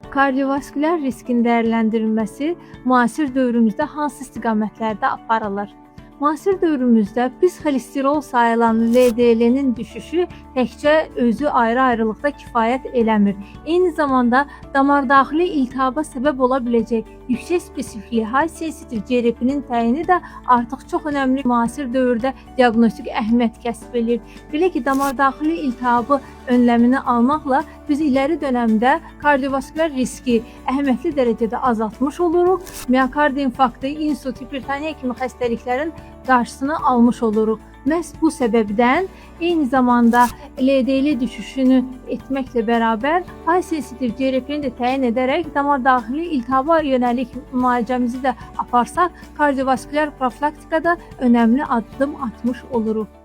Kardiovaskulyar riskin dəyərləndirilməsi müasir dövrümüzdə hansı istiqamətlərdə aparılır? Müasir dövrümüzdə pis xolesterol sayılan LDL-nin düşüşü təkcə özü ayrı-ayrılıqda kifayət eləmir. Eyni zamanda damardaxili iltihaba səbəb ola biləcək yüksək spesifikli, high sensitive CRP-nin təyini də artıq çox önəmli müasir dövrdə diaqnostik əhəmiyyət kəsb edir. Belə ki, damardaxili iltihabı önləmini almaqla biz iləri dönəmdə kardiovaskulyar riski əhəmiyyətli dərəcədə azaltmış oluruq. Miokard infarktı, insult, hipertoniya kimi xəstəliklərin qarşısını almış oluruq. Məhz bu səbəbdən eyni zamanda LDL düşüşünü etməklə bərabər high sensitive CRP-ni də təyin edərək damardaxili iltihaba yönəlik müalicəmizi də aparsaq, kardiovaskulyar profilaktikada önəmli addım atmış oluruq.